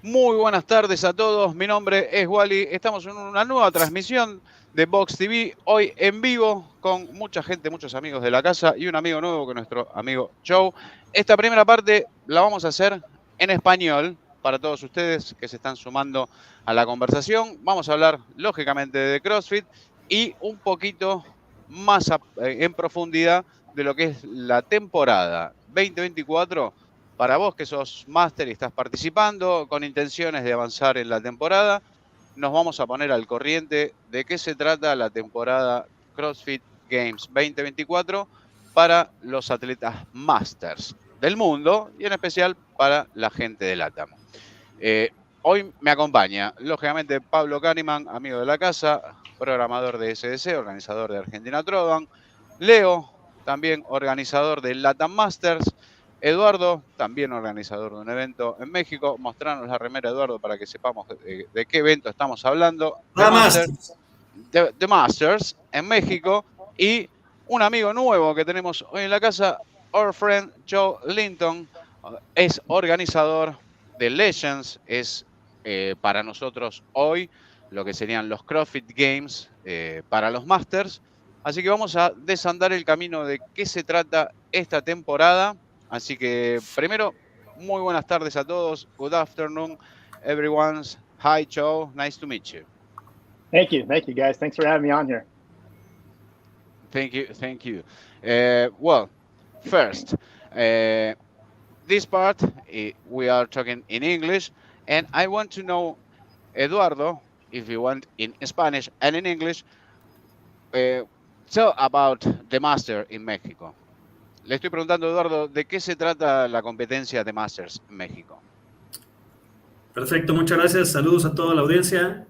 Muy buenas tardes a todos, mi nombre es Wally, estamos en una nueva transmisión de Box TV, hoy en vivo con mucha gente, muchos amigos de la casa y un amigo nuevo que es nuestro amigo Joe. Esta primera parte la vamos a hacer en español para todos ustedes que se están sumando a la conversación. Vamos a hablar lógicamente de CrossFit y un poquito más en profundidad de lo que es la temporada 2024. Para vos que sos máster y estás participando con intenciones de avanzar en la temporada, nos vamos a poner al corriente de qué se trata la temporada CrossFit Games 2024 para los atletas masters del mundo y en especial para la gente de LATAM. Hoy me acompaña, lógicamente, Pablo Kahneman, amigo de la casa, programador de SDC, organizador de Argentina Throwdown. Leo, también organizador del LATAM Masters. Eduardo, también organizador de un evento en México. Mostranos la remera, Eduardo, para que sepamos de qué evento estamos hablando. The Masters en México. Y un amigo nuevo que tenemos hoy en la casa, our friend Joe Linton, es organizador de Legends, es para nosotros hoy lo que serían los CrossFit Games para los Masters. Así que vamos a desandar el camino de qué se trata esta temporada. Así que primero, muy buenas tardes a todos. Good afternoon, everyone. Hi, Joe. Nice to meet you. Thank you guys. Thanks for having me on here. Thank you. Well, first, this part we are talking in English, and I want to know, Eduardo, if you want in Spanish and in English, tell about the Master in México. Le estoy preguntando, Eduardo, ¿de qué se trata la competencia de Masters en México? Perfecto, muchas gracias. Saludos a toda la audiencia.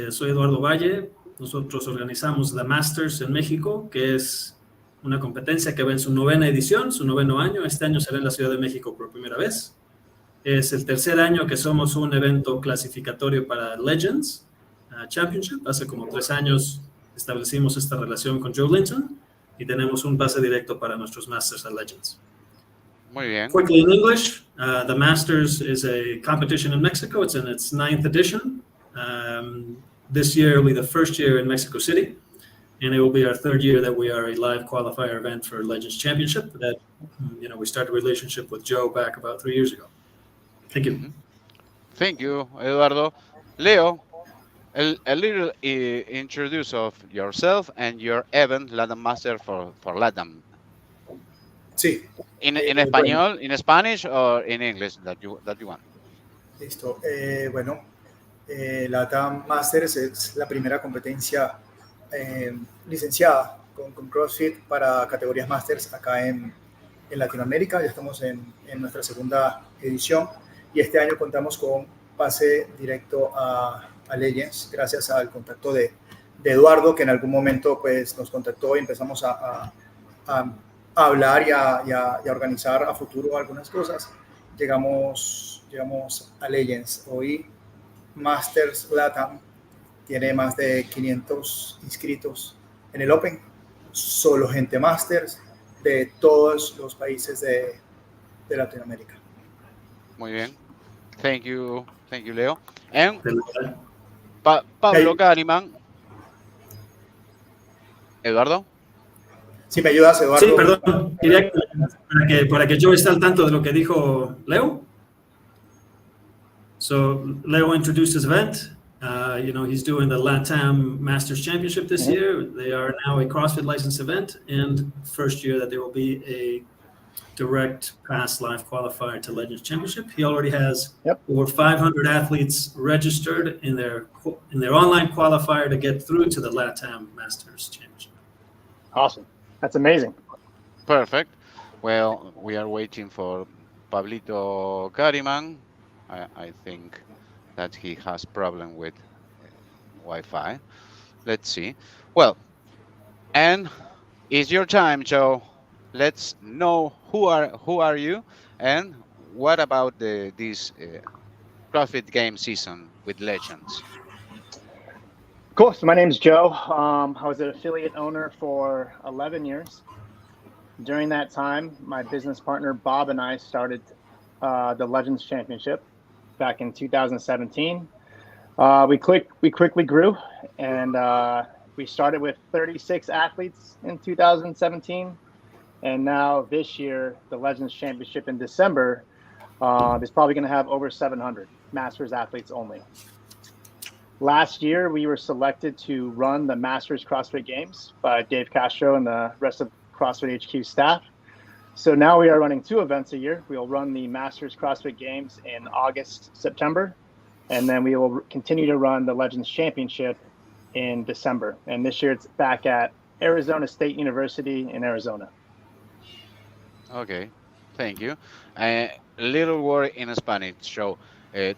Soy Eduardo Valle. Nosotros organizamos la Masters en México, que es una competencia que va en su 9ª edición, su 9º año. Este año será en la Ciudad de México por primera vez. Es el tercer año que somos un evento clasificatorio para Legends Championship. Hace como 3 años establecimos esta relación con Joe Linton y tenemos un pase directo para nuestros Masters and Legends. Muy bien. Quickly in English, the Masters is a competition in Mexico. It's in its 9th edition. This year will be the first year in Mexico City, and it will be our 3rd year that we are a live qualifier event for Legends Championship. That we started a relationship with Joe back about 3 years ago. Thank you. Thank you, Eduardo. Leo, a little introduce of yourself and your event, LATAM Master for LATAM. Sí. In español, in Spanish or in English that you want. Listo. LATAM Masters es la primera competencia licenciada con CrossFit para categorías Masters acá en Latinoamérica. Ya estamos en nuestra 2ª edición y este año contamos con pase directo a Legends gracias al contacto de Eduardo, que en algún momento pues nos contactó y empezamos a hablar y a organizar a futuro algunas cosas. Llegamos a Legends. Hoy Masters LATAM tiene más de 500 inscritos en el Open, solo gente Masters de todos los países de Latinoamérica. Muy bien. Thank you, Leo. And Pablo Kahneman. Eduardo. Si me ayudas, Eduardo. Sí, perdón. Para que yo esté al tanto de lo que dijo Leo. So Leo introduced his event. He's doing the LATAM Masters Championship this year. They are now a CrossFit licensed event, and first year that there will be a direct pass live qualifier to Legends Championship. He already has over 500 athletes registered in their online qualifier to get through to the LATAM Masters Championship. Awesome. That's amazing. Perfect. Well, we are waiting for Pablito Kahneman. I think that he has problem with Wi-Fi. Let's see. Well, and it's your time, Joe. Let's know who are you and what about this CrossFit game season with Legends. Cool. So my name's Joe. I was an affiliate owner for 11 years. During that time, my business partner Bob and I started the Legends Championship. back in 2017. We quickly grew, and we started with 36 athletes in 2017. And now this year, the Legends Championship in December is probably going to have over 700 Masters athletes only. Last year, we were selected to run the Masters CrossFit Games by Dave Castro and the rest of CrossFit HQ staff. So now we are running 2 events a year. We'll run the Masters CrossFit Games in August, September, and then we will continue to run the Legends Championship in December. And this year it's back at Arizona State University in Arizona. Okay, thank you. Little word in Spanish, Joe.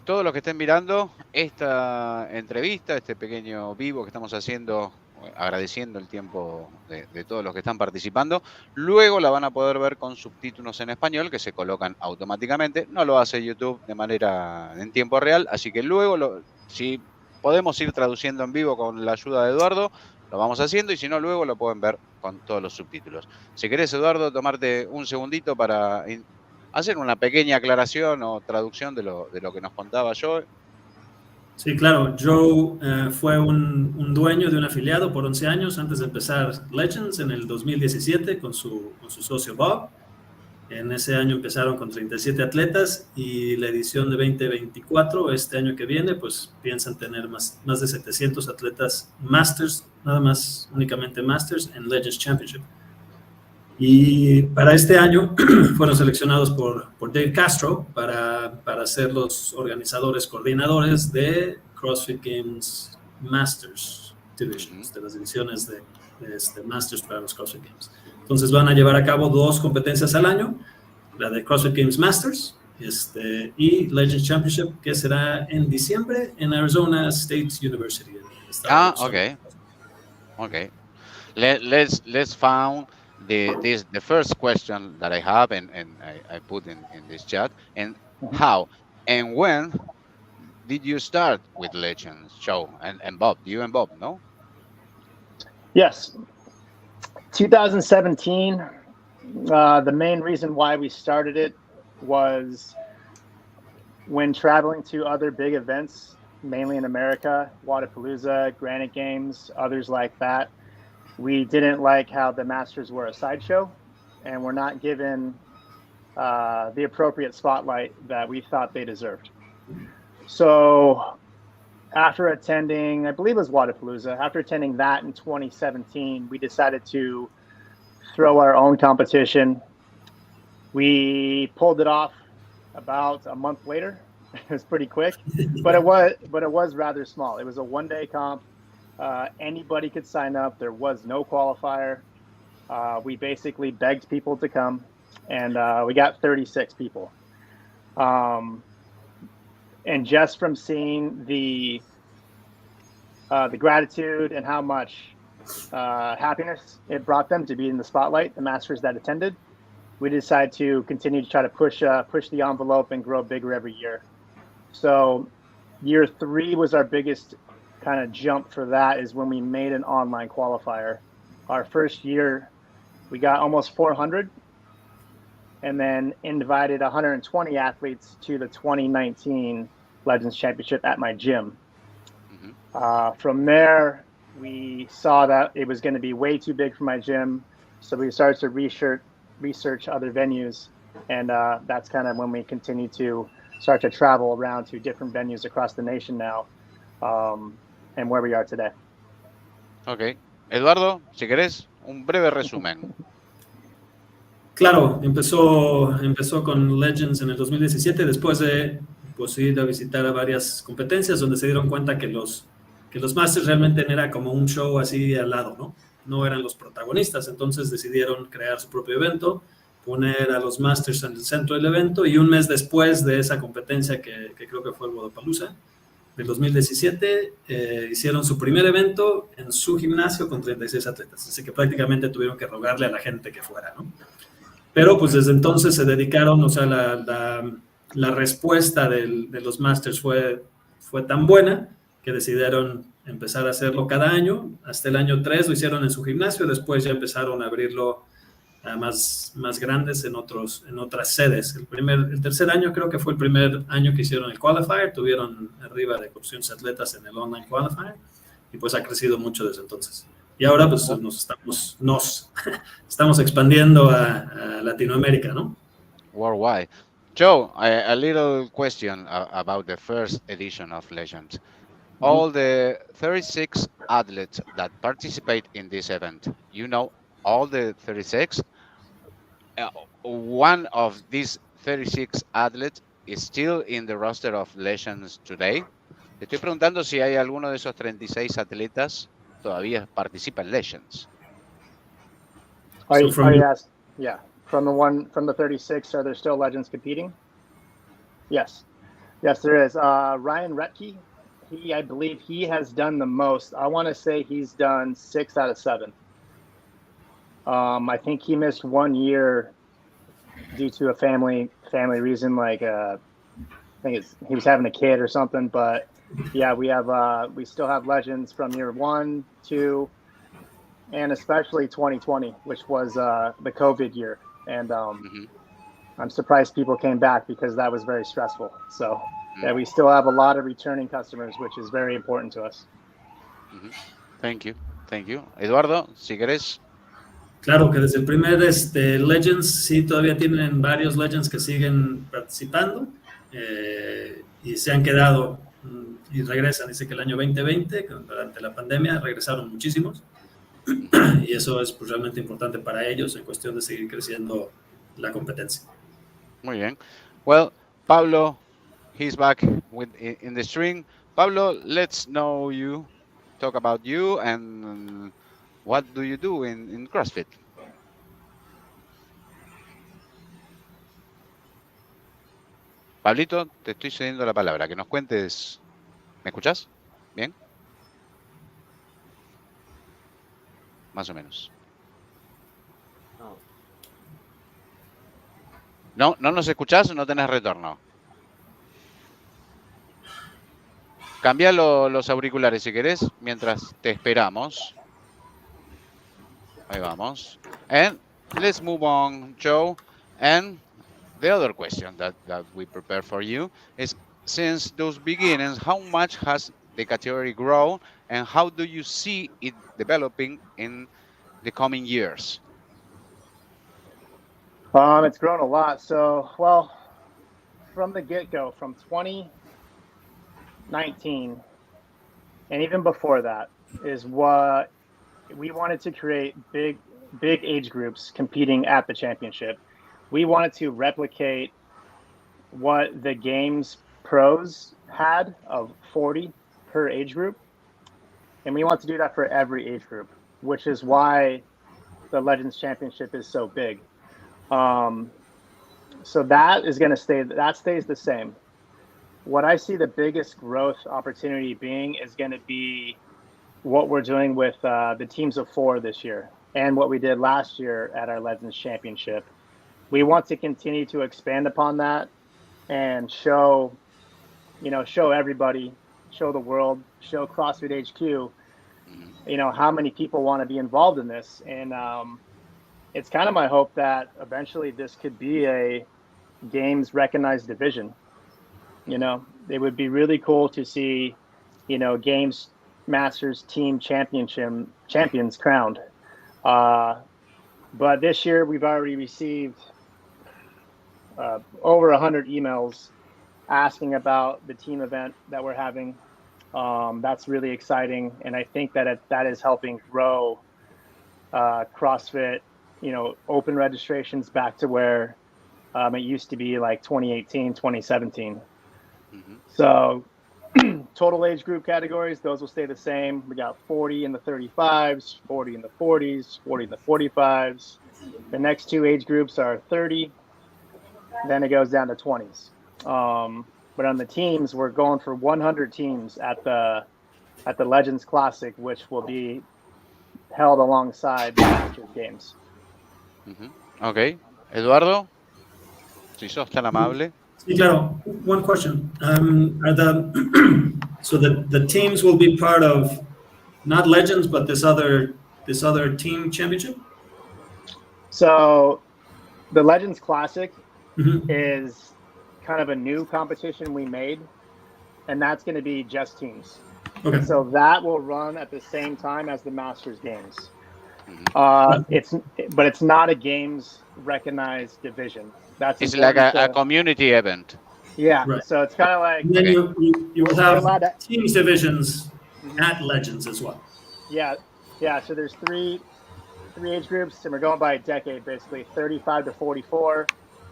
Todos los que estén mirando esta entrevista, este pequeño vivo que estamos haciendo, agradeciendo el tiempo de todos los que están participando, luego la van a poder ver con subtítulos en español que se colocan automáticamente. No lo hace YouTube de manera en tiempo real, así que luego, si podemos ir traduciendo en vivo con la ayuda de Eduardo, lo vamos haciendo, y si no, luego lo pueden ver con todos los subtítulos. Si querés, Eduardo, tomarte un segundito para hacer una pequeña aclaración o traducción de lo que nos contaba Joe. Sí, claro. Joe fue un dueño de un afiliado por 11 años antes de empezar Legends en el 2017 con su socio Bob. En ese año empezaron con 37 atletas, y la edición de 2024, este año que viene, pues piensan tener más de 700 atletas Masters, nada más, únicamente Masters en Legends Championship. Y para este año fueron seleccionados por Dave Castro para ser los organizadores, coordinadores de CrossFit Games Masters Divisions, de las divisiones de Masters para los CrossFit Games. Entonces van a llevar a cabo 2 competencias al año, la de CrossFit Games Masters y Legends Championship, que será en diciembre en Arizona State University. Okay. Let's found the first question that I have, and I put in this chat, and how and when did you start with Legends, Joe and Bob? You and Bob, no? Yes. 2017, the main reason why we started it was when traveling to other big events, mainly in America, Wodapalooza, Granite Games, others like that. We didn't like how the Masters were a sideshow, and were not given the appropriate spotlight that we thought they deserved. So after attending, I believe it was Wodapalooza, after attending that in 2017, we decided to throw our own competition. We pulled it off about a month later. It was pretty quick, but it was rather small. It was a 1-day comp. Anybody could sign up. There was no qualifier. We basically begged people to come, and we got 36 people. And just from seeing the gratitude and how much happiness it brought them to be in the spotlight, the Masters that attended, we decided to continue to try to push the envelope and grow bigger every year. So year 3 was our biggest kind of jump for that, is when we made an online qualifier. Our first year, we got almost 400, and then invited 120 athletes to the 2019 Legends Championship at my gym. From there, we saw that it was going to be way too big for my gym, so we started to research other venues, and that's kind of when we continued to start to travel around to different venues across the nation now, and where we are today. Okay. Eduardo, si querés, un breve resumen. Claro, empezó con Legends en el 2017, después de ir a visitar a varias competencias donde se dieron cuenta que los Masters realmente era como un show así al lado, ¿no? No eran los protagonistas, entonces decidieron crear su propio evento, poner a los Masters en el centro del evento, y un mes después de esa competencia, que creo que fue el Wodapalooza del 2017, hicieron su primer evento en su gimnasio con 36 atletas, así que prácticamente tuvieron que rogarle a la gente que fuera, ¿no? Pero pues desde entonces se dedicaron, o sea, la respuesta de los Masters fue tan buena que decidieron empezar a hacerlo cada año. Hasta el año 3 lo hicieron en su gimnasio, después ya empezaron a abrirlo más grandes en otras sedes. El tercer año creo que fue el primer año que hicieron el qualifier, tuvieron arriba de 400 atletas en el online qualifier y pues ha crecido mucho desde entonces. Y ahora pues nos estamos expandiendo a Latinoamérica, ¿no? Worldwide. Joe, a little question about the first edition of Legends. All the 36 athletes that participate in this event, you know, all the 36, one of these 36 athletes is still in the roster of Legends today. Te estoy preguntando si hay alguno de esos 36 atletas todavía participa en Legends. Are you asking? Yeah, from the 36, are there still Legends competing? Yes, there is. Ryan Retke, I believe he has done the most. I want to say he's done 6 out of 7. I think he missed 1 year due to a family reason, like I think he was having a kid or something. But yeah, we still have Legends from year 1, 2, and especially 2020, which was the COVID year. And I'm surprised people came back because that was very stressful. So yeah, we still have a lot of returning customers, which is very important to us. Thank you. Eduardo, si querés. Claro que desde el primer Legends, sí, todavía tienen varios Legends que siguen participando y se han quedado y regresan. Dice que el año 2020, durante la pandemia, regresaron muchísimos y eso es pues, realmente importante para ellos en cuestión de seguir creciendo la competencia. Muy bien. Well, Pablo, he's back in the string. Pablo, let's know you, talk about you, and what do you do in CrossFit? Pablito, te estoy cediendo la palabra, que nos cuentes. ¿Me escuchás? ¿Bien? Más o menos. ¿No nos escuchás o no tenés retorno? Cambia los auriculares si querés, mientras te esperamos. Ahí vamos. And let's move on, Joe. And the other question that we prepared for you is, since those beginnings, how much has the category grown and how do you see it developing in the coming years? It's grown a lot. So, well, from the get-go, from 2019, and even before that, is what we wanted to create big age groups competing at the championship. We wanted to replicate what the games pros had of 40 per age group. And we want to do that for every age group, which is why the Legends Championship is so big. So that is going to that stays the same. What I see the biggest growth opportunity being is going to be what we're doing with the teams of 4 this year and what we did last year at our Legends Championship. We want to continue to expand upon that and show everybody, show the world, show CrossFit HQ, how many people want to be involved in this. And it's kind of my hope that eventually this could be a games recognized division. It would be really cool to see, Games Masters team champions crowned. But this year we've already received over 100 emails asking about the team event that we're having. That's really exciting. And I think that that is helping grow CrossFit, open registrations back to where it used to be like 2018, 2017. So total age group categories, those will stay the same. We got 40 in the 35s, 40 in the 40s, 40 in the 45s. The next 2 age groups are 30. Then it goes down to 20s. But on the teams, we're going for 100 teams at the Legends Classic, which will be held alongside the Masters Games. Okay. Eduardo, si sos tan amable. Sí, claro. One question. So the teams will be part of not Legends, but this other team championship? So the Legends Classic Mhm. is kind of a new competition we made, and that's going to be just teams. Okay. And so that will run at the same time as the Masters Games. Mhm. It's not a games recognized division. That's It's like important a to. community event. Yeah, Right. so it's kind of like And then Okay. you will we're have allowed to. teams divisions Mhm. at Legends as well. Yeah, yeah. So there's three age groups, and we're going by a decade basically: 35 to 44,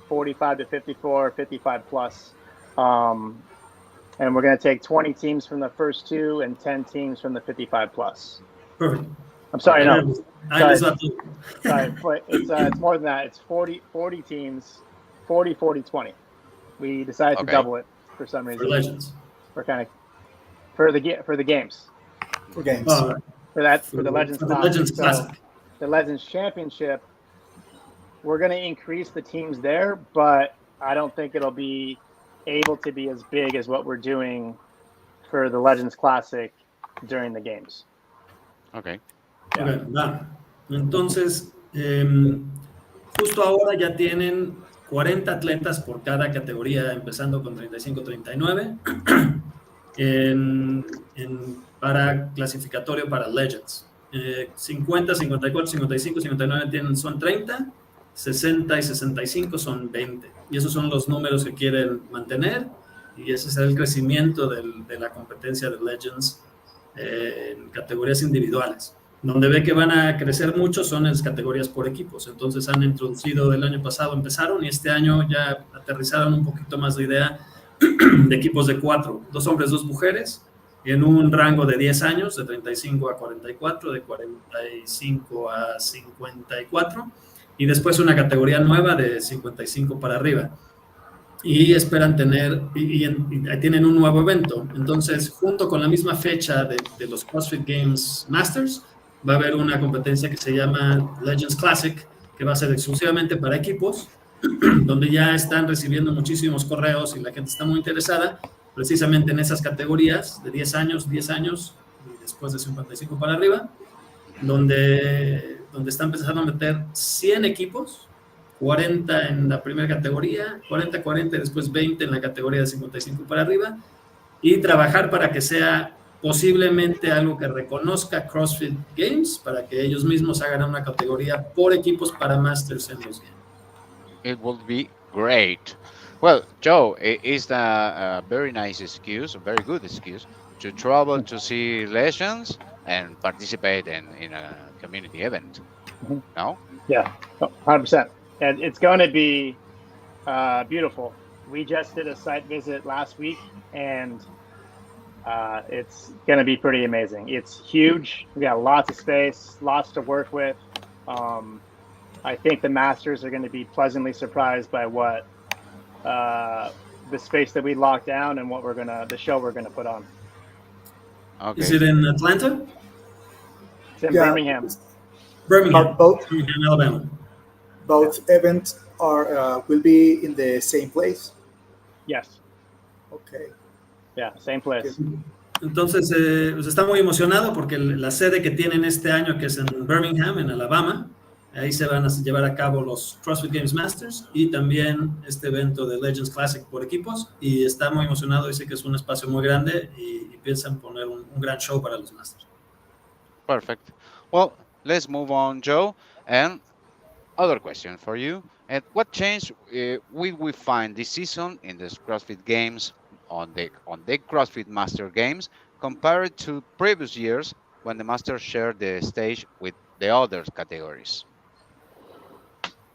45 to 54, 55 plus. And we're going to take 20 teams from the first two and 10 teams from the 55 plus. Perfect. I'm sorry, Okay. no, Ahí sorry, les va todo. sorry. It's more than that. It's 40 teams, 40, 40, 20. We decided to Okay. double it for some For reason. Legends. We're kind of for the games. For games. All right. For the Legends For the Classic. Legends So Classic. the Legends Championship, we're going to increase the teams there, but I don't think it'll be able to be as big as what we're doing for the Legends Classic during the games. Okay. Yeah. Ok, va. Entonces, justo ahora ya tienen 40 atletas por cada categoría, empezando con 35-39, para clasificatorio para Legends. 50, 54, 55, 59 son 30, 60 y 65 son 20. Y esos son los números que quieren mantener, y ese es el crecimiento de la competencia de Legends en categorías individuales. Donde ve que van a crecer mucho son en las categorías por equipos. Entonces han introducido, el año pasado empezaron y este año ya aterrizaron un poquito más la idea de equipos de 4, 2 hombres, 2 mujeres, en un rango de 10 años, de 35 a 44, de 45 a 54, y después una categoría nueva de 55 para arriba. Y esperan tener, y tienen un nuevo evento. Entonces, junto con la misma fecha de los CrossFit Games Masters, va a haber una competencia que se llama Legends Classic, que va a ser exclusivamente para equipos, donde ya están recibiendo muchísimos correos y la gente está muy interesada precisamente en esas categorías de 10 años y después de 55 para arriba, donde están empezando a meter 100 equipos, 40 en la primera categoría, 40 y después 20 en la categoría de 55 para arriba, y trabajar para que sea posiblemente algo que reconozca CrossFit Games, para que ellos mismos hagan una categoría por equipos para Masters en los Games. It will be great. Well, Joe, it is a very nice excuse, a very good excuse to travel to see Legends and participate in a community event. Mhm. No? Yeah, 100%. And it's going to be beautiful. We just did a site visit last week, and it's going to be pretty amazing. It's huge. We got lots of space, lots to work with. I think the Masters are going to be pleasantly surprised by what the space that we locked down and what the show we're going to put on. Okay. Is it in Atlanta? It's in Yeah. Birmingham. Birmingham, Both Alabama. events will be in the same place. Yes. Okay. Yeah, same place. Entonces, pues está muy emocionado porque la sede que tienen este año, que es en Birmingham, en Alabama, ahí se van a llevar a cabo los CrossFit Games Masters y también este evento de Legends Classic por equipos, y está muy emocionado, dice que es un espacio muy grande y piensan poner un gran show para los Masters. Perfect. Well, let's move on, Joe. And other question for you. And what change will we find this season in the CrossFit Games on the CrossFit Master Games compared to previous years when the Masters shared the stage with the other categories?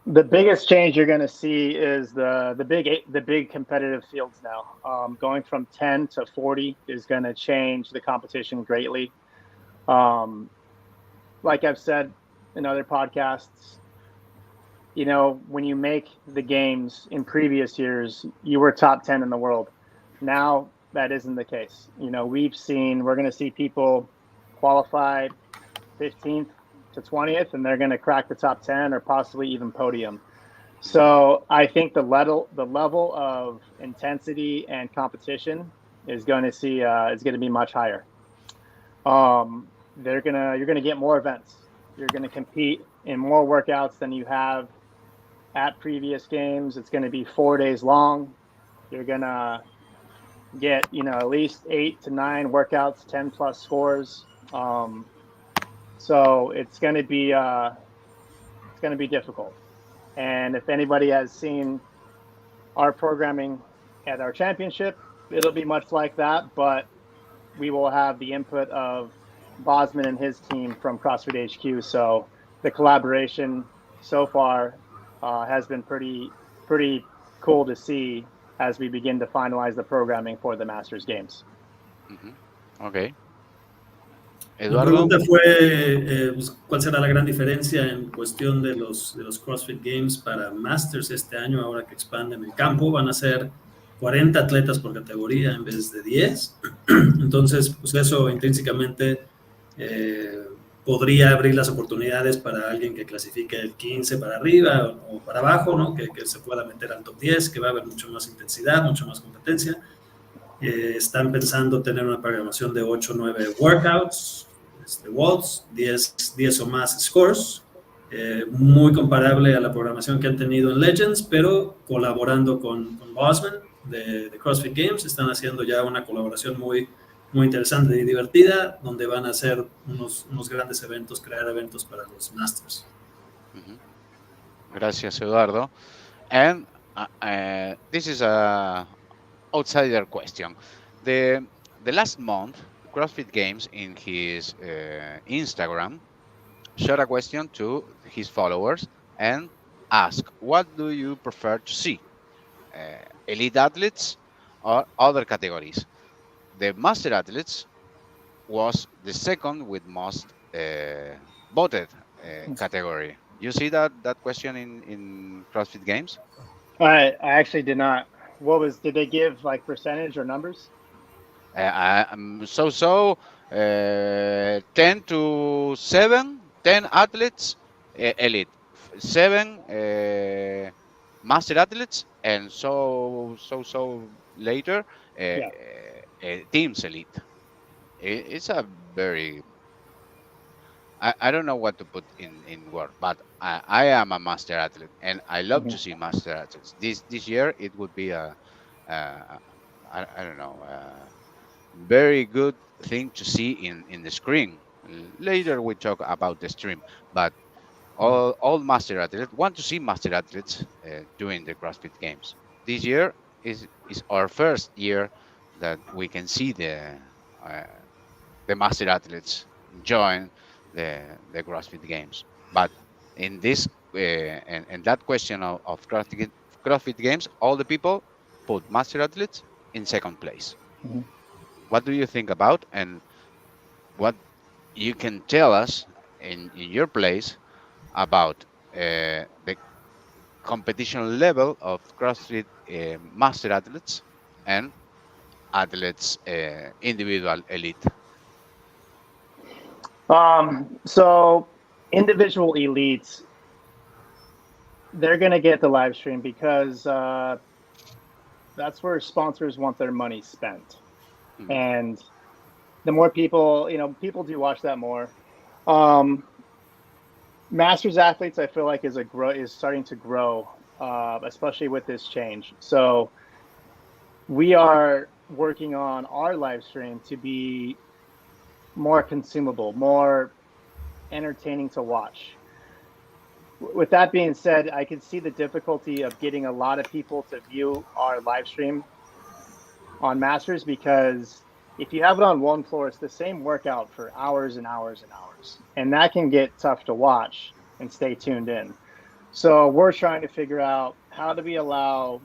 The biggest change you're going to see is the big competitive fields now. Going from 10 to 40 is going to change the competition greatly. Like I've said in other podcasts, you know, when you make the games in previous years, you were top 10 in the world. Now that isn't the case. You know, we're going to see people qualified 15th to 20th, and they're going to crack the top 10 or possibly even podium. So I think the level of intensity and competition is going to be much higher. You're going to get more events. You're going to compete in more workouts than you have at previous games. It's going to be 4 days long. You're going to get, at least 8 to 9 workouts, 10 plus scores. So it's going to be difficult. And if anybody has seen our programming at our championship, it'll be much like that, but we will have the input of Bosman and his team from CrossFit HQ. So the collaboration so far has been pretty cool to see as we begin to finalize the programming for the Masters Games. Ok. La Eduardo. pregunta fue pues, ¿cuál será la gran diferencia en cuestión de los CrossFit Games para Masters este año, ahora que expanden el campo? Van a ser 40 atletas por categoría en vez de 10. Entonces, pues eso intrínsecamente podría abrir las oportunidades para alguien que clasifique el 15 para arriba o para abajo, ¿no? Que se pueda meter al top 10, que va a haber mucho más intensidad, mucho más competencia. Están pensando tener una programación de 8 o 9 workouts, WODs, 10 o más scores, muy comparable a la programación que han tenido en Legends, pero colaborando con Bosman de CrossFit Games. Están haciendo ya una colaboración muy interesante y divertida, donde van a hacer unos grandes eventos, crear eventos para los Masters. Gracias, Eduardo. And this is a outsider question. The last month, CrossFit Games in his Instagram showed a question to his followers and asked, what do you prefer to see? Elite athletes or other categories? The Master athletes was the second with most voted category. You see that question in CrossFit Games? I actually did not. Did they give like percentage or numbers? 10 to 7, 10 athletes elite, 7 master athletes, and so later teams elite. It's a very, I don't know what to put in word, but I am a master athlete and I love to see master athletes. This year it would be I don't know, very good thing to see in the screen. Later we talk about the stream, but all master athletes want to see master athletes doing the CrossFit Games. This year is our first year that we can see the master athletes join the CrossFit Games. But in this and that question of CrossFit Games, all the people put master athletes in second place. What do you think about, and what you can tell us in your place about the competition level of CrossFit master athletes and athletes individual elite? So individual elites, they're going to get the live stream because that's where sponsors want their money spent. And the more people, people do watch that more. Masters athletes, I feel like is starting to grow, especially with this change. So we are working on our live stream to be more consumable, more entertaining to watch. With that being said, I can see the difficulty of getting a lot of people to view our live stream on Masters, because if you have it on one floor, it's the same workout for hours and hours and hours. And that can get tough to watch and stay tuned in. So we're trying to figure out how do we allow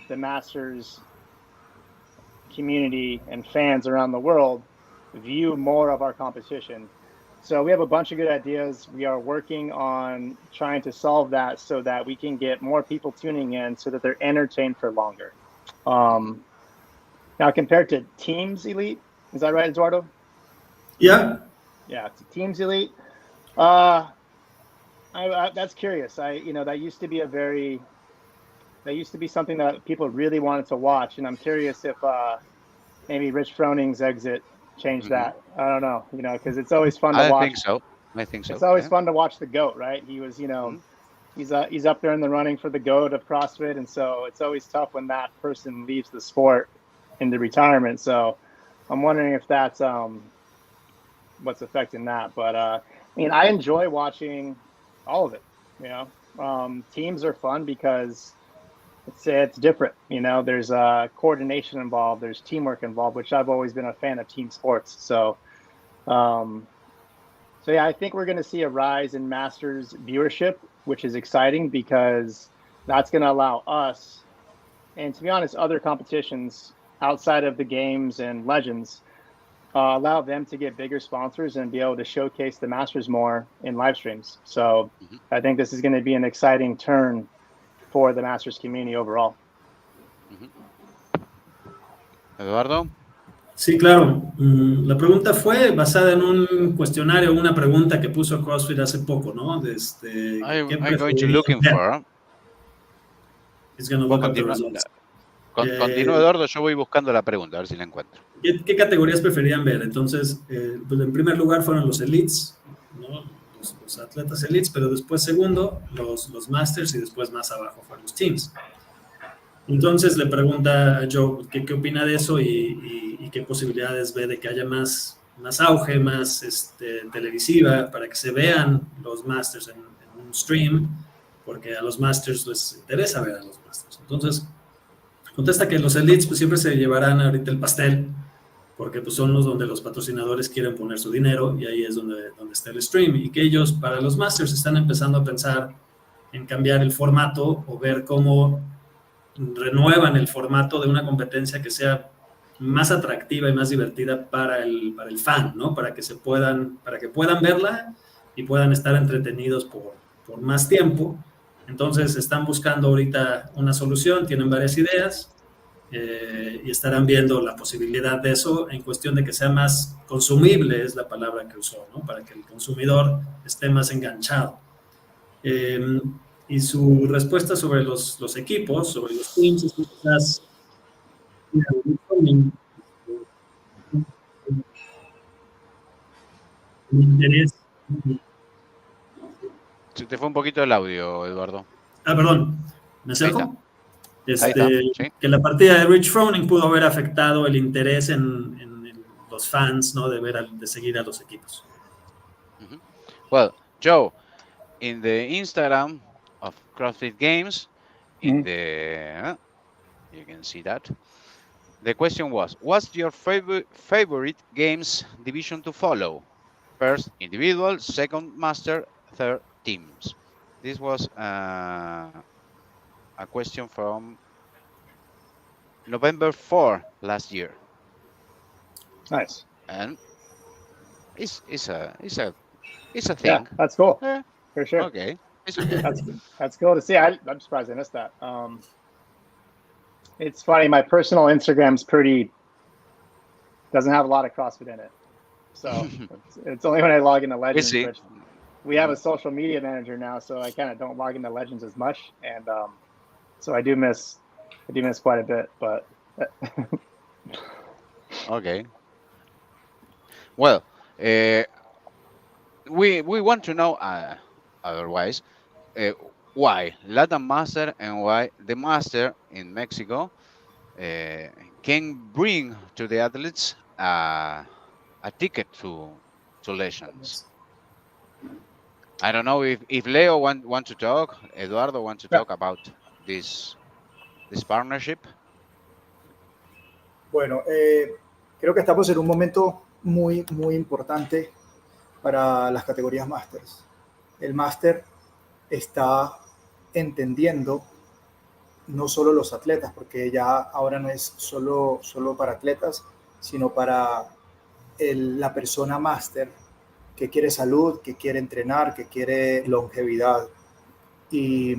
the Masters community and fans around the world view more of our competition. So we have a bunch of good ideas. We are working on trying to solve that so that we can get more people tuning in so that they're entertained for longer. Now, compared to Teams Elite, is that right, Eduardo? Yeah. Yeah, to Teams Elite. That's curious. That used to be something that people really wanted to watch, and I'm curious if maybe Rich Froning's exit changed that. I don't know, because it's always fun to watch. I think so. I think so. It's always Yeah. fun to watch the GOAT, right? He was, he's up there in the running for the GOAT of CrossFit, and so it's always tough when that person leaves the sport into retirement. So I'm wondering if that's what's affecting that. But I mean, I enjoy watching all of it. Teams are fun because it's different. There's coordination involved, there's teamwork involved, which I've always been a fan of team sports. So yeah, I think we're going to see a rise in Masters viewership, which is exciting because that's going to allow us, and to be honest, other competitions outside of the games and legends, allow them to get bigger sponsors and be able to showcase the Masters more in live streams. So I think this is going to be an exciting turn for the Masters community overall. Eduardo. Sí, claro. La pregunta fue basada en un cuestionario, una pregunta que puso CrossFit hace poco, ¿no? I'm going to looking for. He's going to look up the results. Continúa, Eduardo, yo voy buscando la pregunta, a ver si la encuentro. ¿Qué categorías preferían ver? Entonces, pues en primer lugar fueron los elites, ¿no? Los atletas elites, pero después segundo, los masters, y después más abajo fueron los teams. Entonces le pregunta a Joe qué opina de eso y qué posibilidades ve de que haya más auge, más televisiva, para que se vean los masters en un stream, porque a los masters les interesa ver a los masters. Entonces contesta que los elites pues siempre se llevarán ahorita el pastel, porque pues son los donde los patrocinadores quieren poner su dinero, y ahí es donde está el stream, y que ellos para los masters están empezando a pensar en cambiar el formato o ver cómo renuevan el formato de una competencia que sea más atractiva y más divertida para el fan, ¿no? Para que puedan verla y puedan estar entretenidos por más tiempo. Entonces están buscando ahorita una solución, tienen varias ideas, y estarán viendo la posibilidad de eso en cuestión de que sea más consumible, es la palabra que usó, ¿no? Para que el consumidor esté más enganchado. Y su respuesta sobre los equipos, sobre los teams, es quizás interés. Se te fue un poquito el audio, Eduardo. Perdón, ¿me acerco? Ahí está, sí. Que la partida de Rich Froning pudo haber afectado el interés en los fans, ¿no? De seguir a los equipos. Well, Joe, in the Instagram of CrossFit Games, you can see that. The question was, what's your favorite games division to follow? First, individual, second, master, third, teams. This was a question from November 4 last year. Nice. And it's a thing. Yeah, that's cool. For sure. Okay. That's cool to see. I'm surprised I missed that. It's funny. My personal Instagram's doesn't have a lot of CrossFit in it. So it's only when I log into Legends. Which we have a social media manager now, so I kind of don't log into Legends as much, and so I do miss quite a bit. But okay. Well, we want to know otherwise why Latin Master and why the Master in Mexico can bring to the athletes a ticket to Legends. I don't know if Leo want to talk, Eduardo want to talk about this partnership. Bueno, creo que estamos en un momento muy, muy importante para las categorías Masters. El Master está entendiendo no solo los atletas, porque ya ahora no es solo para atletas, sino para la persona Master que quiere salud, que quiere entrenar, que quiere longevidad, y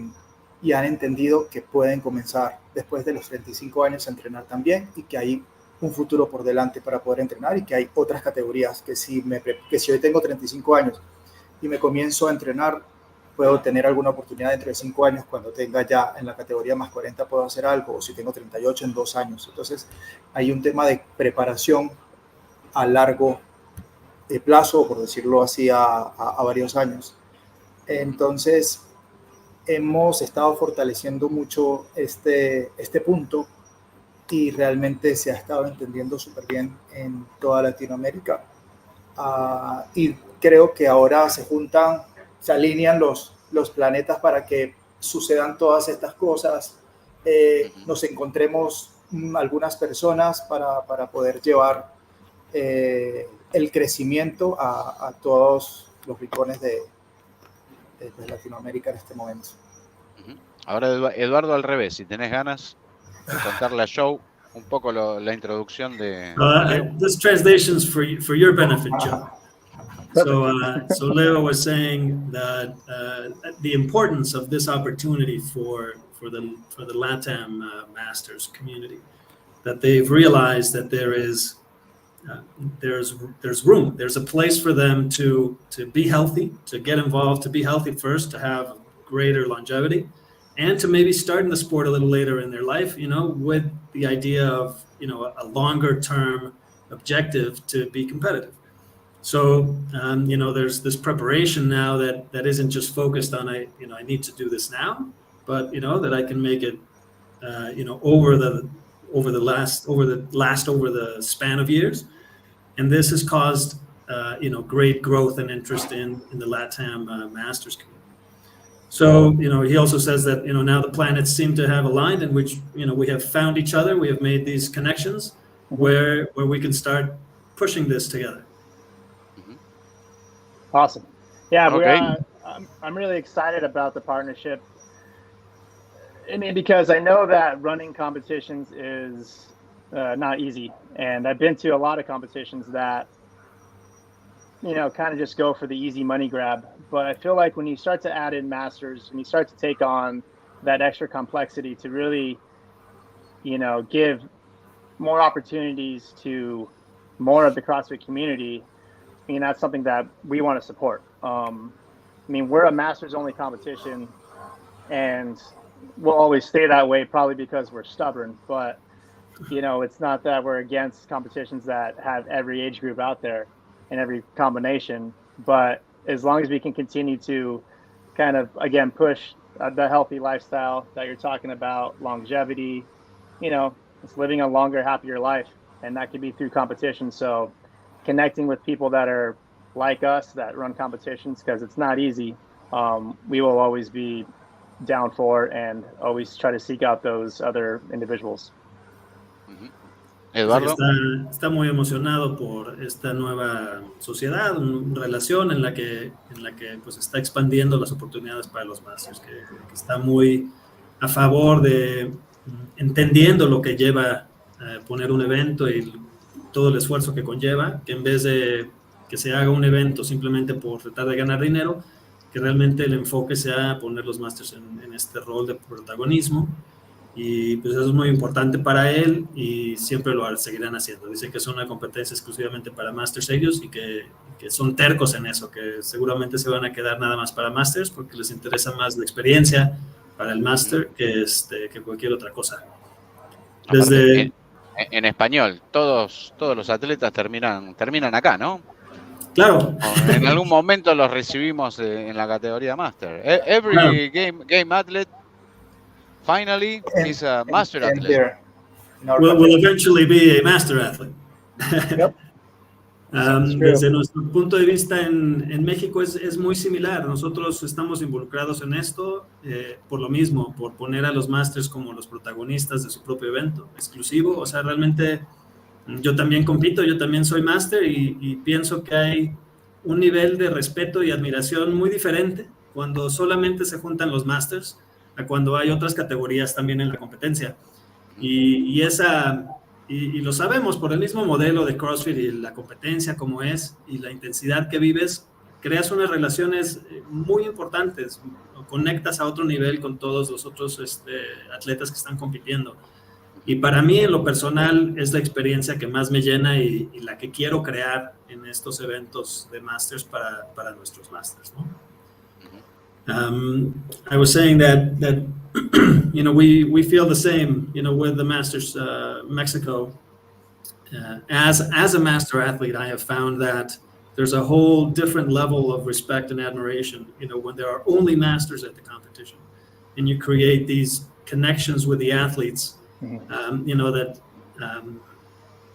han entendido que pueden comenzar después de los 35 años a entrenar también, y que hay un futuro por delante para poder entrenar, y que hay otras categorías que si hoy tengo 35 años y me comienzo a entrenar, puedo tener alguna oportunidad dentro de 5 años, cuando tenga ya en la categoría más 40 puedo hacer algo, o si tengo 38 en 2 años. Entonces hay un tema de preparación a largo plazo, por decirlo así, a varios años. Entonces, hemos estado fortaleciendo mucho este punto y realmente se ha estado entendiendo súper bien en toda Latinoamérica. Y creo que ahora se alinean los planetas para que sucedan todas estas cosas. Nos encontremos algunas personas para poder llevar el crecimiento a todos los rincones de Latinoamérica en este momento. Ahora, Eduardo, al revés, si tenés ganas de contarle a Joe un poco la introducción de Leo. This translation's for your benefit, Joe. So Leo was saying that the importance of this opportunity for the LATAM Masters community, that they've realized that there's room, there's a place for them to be healthy, to get involved, to be healthy first, to have greater longevity, and to maybe start in the sport a little later in their life, with the idea of, a longer term objective to be competitive. So, there's this preparation now that isn't just focused on, I need to do this now, but, that I can make it, over the span of years. And this has caused, great growth and interest in the LATAM Masters community. So, he also says that, now the planets seem to have aligned in which, we have found each other. We have made these connections where we can start pushing this together. Awesome. Yeah, okay. I'm really excited about the partnership. I mean, because I know that running competitions is not easy. And I've been to a lot of competitions that, kind of just go for the easy money grab. But I feel like when you start to add in masters, and you start to take on that extra complexity to really, give more opportunities to more of the CrossFit community, that's something that we want to support. We're a masters only competition, and we'll always stay that way, probably because we're stubborn. But, it's not that we're against competitions that have every age group out there and every combination. But as long as we can continue to kind of, again, push the healthy lifestyle that you're talking about, longevity, it's living a longer, happier life. And that could be through competition. So connecting with people that are like us, that run competitions, because it's not easy, we will always be down for and always try to seek out those other individuals. Eduardo. Está muy emocionado por esta nueva sociedad, una relación en la que pues está expandiendo las oportunidades para los masters, que está muy a favor de entendiendo lo que lleva poner un evento y todo el esfuerzo que conlleva, que en vez de que se haga un evento simplemente por tratar de ganar dinero, que realmente el enfoque sea poner los masters en este rol de protagonismo. Y pues eso es muy importante para él y siempre lo seguirán haciendo. Dice que es una competencia exclusivamente para Masters ellos y que son tercos en eso, que seguramente se van a quedar nada más para Masters porque les interesa más la experiencia para el Master que cualquier otra cosa. Desde... En español, todos los atletas terminan acá, ¿no? Claro. En algún momento los recibimos en la categoría Master. Every game athlete finally is a master athlete. Will eventually be a master athlete. Yep. Desde nuestro punto de vista en México es muy similar. Nosotros estamos involucrados en esto por lo mismo, por poner a los masters como los protagonistas de su propio evento exclusivo. O sea, realmente yo también compito, yo también soy master y pienso que hay un nivel de respeto y admiración muy diferente cuando solamente se juntan los masters a cuando hay otras categorías también en la competencia. Y lo sabemos por el mismo modelo de CrossFit y la competencia como es y la intensidad que vives, creas unas relaciones muy importantes, conectas a otro nivel con todos los otros atletas que están compitiendo. Y para mí, en lo personal, es la experiencia que más me llena y la que quiero crear en estos eventos de Masters para nuestros Masters, ¿no? I was saying that we feel the same, with the Masters Mexico. As a master athlete, I have found that there's a whole different level of respect and admiration, when there are only masters at the competition, and you create these connections with the athletes,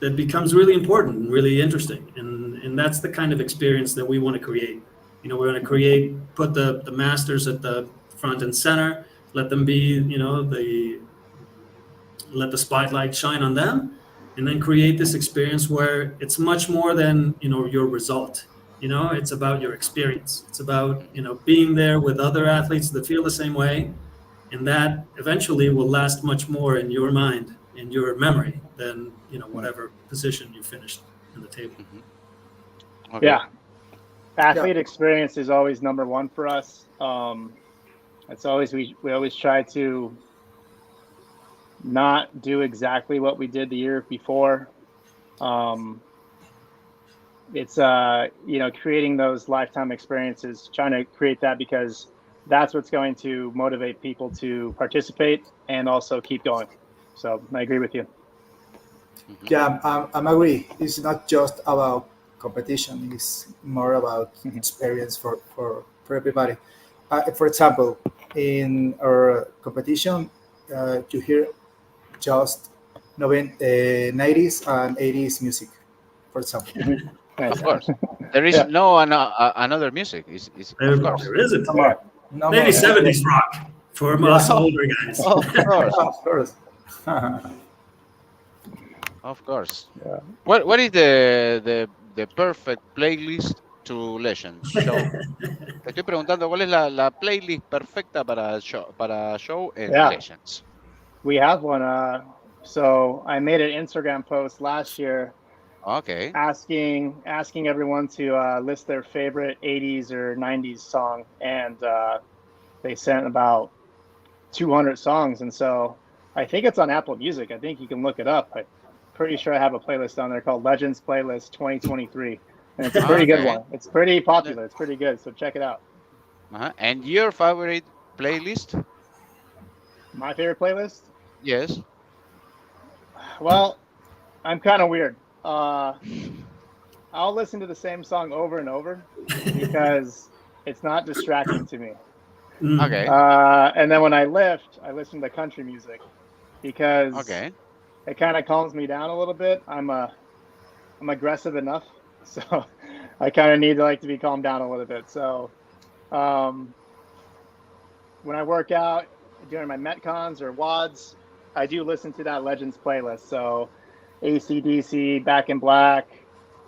that becomes really important and really interesting. And that's the kind of experience that we want to create. We want to put the masters at the front and center, let them be, let the spotlight shine on them, and then create this experience where it's much more than, your result. It's about your experience. It's about, being there with other athletes that feel the same way. And that eventually will last much more in your mind, in your memory, than, whatever position you finished in the table. Okay. Yeah. Athlete experience is always number one for us. It's always, we always try to not do exactly what we did the year before. It's creating those lifetime experiences, trying to create that, because that's what's going to motivate people to participate and also keep going. So I agree with you. Yeah, I'm agree. It's not just about competition. It's more about experience for everybody. For example, in our competition, you hear just 90s and 80s music, for example. Of course. There is no another music. Of course. There isn't. No Maybe more. 70s rock for us older guys. Of course. Of course. Of course. Yeah. What is the perfect playlist to Legends show? Te estoy preguntando cuál es la playlist perfecta para show en Legends. We have one. So I made an Instagram post last year. Okay. Asking everyone to list their favorite 80s or 90s song, and they sent about 200 songs. And so I think it's on Apple Music. I think you can look it up. I'm pretty sure I have a playlist on there called Legends Playlist 2023, and it's a pretty good one. It's pretty popular. It's pretty good. So check it out. And your favorite playlist? My favorite playlist? Yes. Well, I'm kind of weird. I'll listen to the same song over and over because it's not distracting to me. Okay. And then when I lift, I listen to country music because it kind of calms me down a little bit. I'm aggressive enough, so I kind of need to be calmed down a little bit. So when I work out during my Metcons or WODs, I do listen to that Legends playlist. So AC/DC, Back in Black,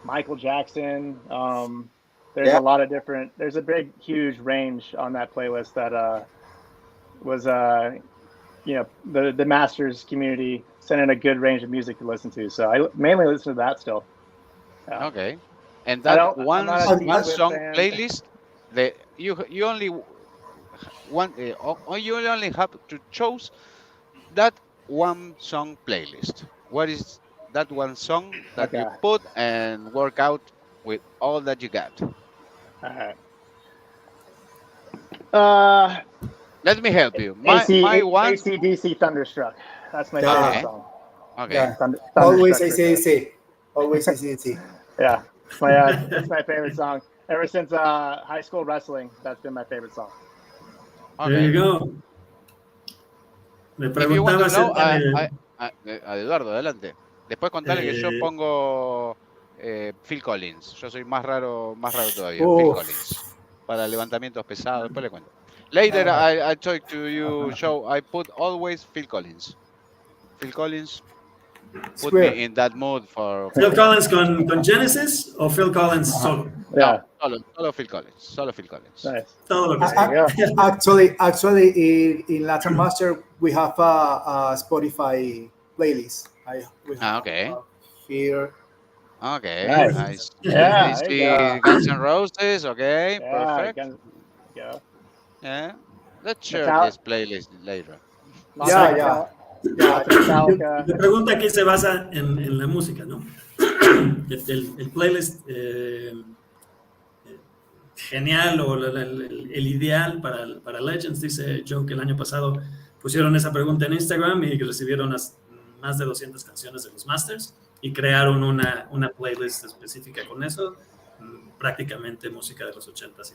Michael Jackson. There's a lot of different. There's a huge range on that playlist that was the Masters community sent in a good range of music to listen to. So I mainly listen to that still. Okay, and that one song playlist, you only have to choose that one song playlist. What is that one song that you put and work out with all that you got? All right. Let me help you. My one. AC/DC Thunderstruck. That's my favorite song. Okay. Yeah. Always AC/DC. Always AC/DC. Yeah. That's my favorite song. Ever since high school wrestling, that's been my favorite song. Okay. There you go. If you want to know, Eduardo, adelante. Después contale que yo pongo Phil Collins. Yo soy más raro todavía. Phil Collins. Para levantamientos pesados. Después le cuento. Later, I talk to you, show. I put always Phil Collins. Phil Collins put me in that mood for Phil Collins con Genesis o Phil Collins solo? Yeah. No, solo Phil Collins. Solo Phil Collins. Nice. Todo lo que sea. Actually, in Latin Master, we have a Spotify playlist. Okay. Here. Okay. Nice. Nice. Yeah. Guns N' Roses. Okay. Yeah, Perfect. Yeah. Let's share this playlist later. Yeah. La pregunta aquí se basa en la música, ¿no? El playlist genial o el ideal para Legends, dice Joe que el año pasado pusieron esa pregunta en Instagram y recibieron más de 200 canciones de los Masters y crearon una playlist específica con eso. prácticamente música de los 80s y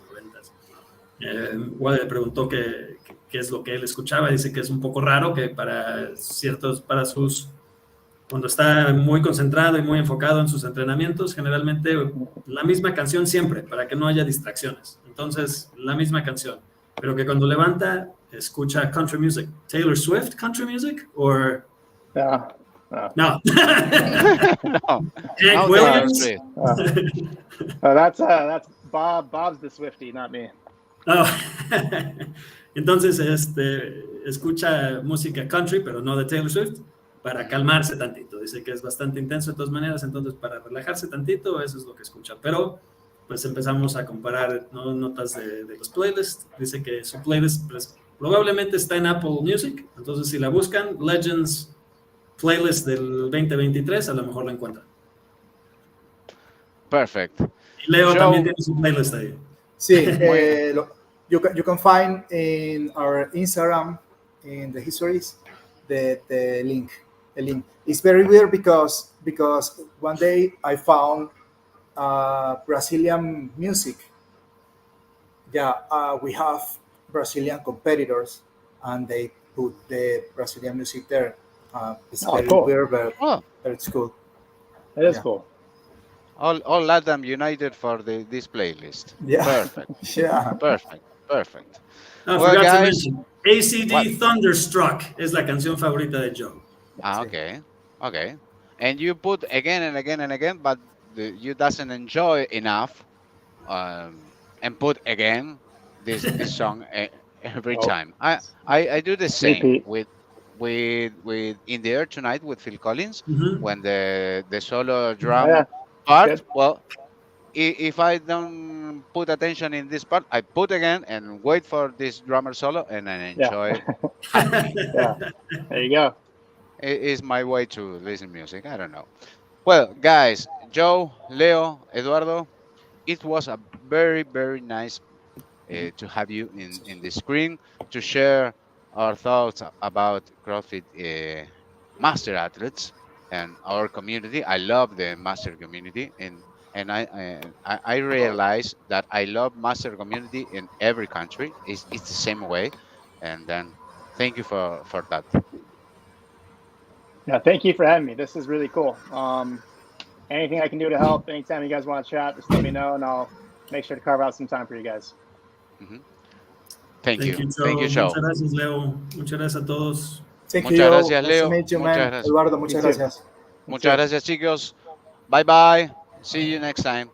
90s. Wally le preguntó qué es lo que él escuchaba. Dice que es un poco raro que cuando está muy concentrado y muy enfocado en sus entrenamientos, generalmente la misma canción siempre, para que no haya distracciones. Entonces, la misma canción. Pero que cuando levanta, escucha country music. Taylor Swift country music? ¿O No. no? No. Hank No, Williams? Swift. That's Bob. Bob's the Swiftie, not me. Oh. Entonces, escucha música country, pero no de Taylor Swift, para calmarse tantito. Dice que es bastante intenso de todas maneras, entonces para relajarse tantito, eso es lo que escucha. Pero pues empezamos a comparar, ¿no?, notas de los playlists. Dice que su playlist pues, probablemente está en Apple Music, entonces si la buscan, Legends Playlist del 2023, a lo mejor la encuentran. Perfect. Y Leo Joe, también tiene su playlist ahí. Sí, you can find in our Instagram, in the histories, the link. The link. It's very weird because one day I found Brazilian music. Yeah, we have Brazilian competitors, and they put the Brazilian music there. It's very cool. weird, but it's cool. It is cool. all LATAM united for this playlist. Yeah. Perfect. Yeah. Perfect. I Well, forgot guys, to mention, ACD what? Thunderstruck es la canción favorita de Joe. Okay. And you put again and again and again, but you doesn't enjoy enough, and put again this song every time. I do the same with In the Air Tonight with Phil Collins, when the solo drum part. Good. Well, if I don't put attention in this part, I put again and wait for this drummer solo and I enjoy. Yeah, there you go. It is my way to listen music. I don't know. Well, guys, Joe, Leo, Eduardo, it was a very, very nice to have you in the screen to share our thoughts about CrossFit master athletes and our community. I love the master community, and I realize that I love master community in every country. It's the same way, and then thank you for that. Yeah, thank you for having me. This is really cool. Anything I can do to help, anytime you guys want to chat, just let me know, and I'll make sure to carve out some time for you guys. Mm-hmm. Thank you, Muchas Joe. gracias, Leo. Muchas gracias a todos. Muchas gracias, Leo. Muchas gracias. Eduardo, muchas gracias. Muchas gracias, chicos. Bye bye. See you next time.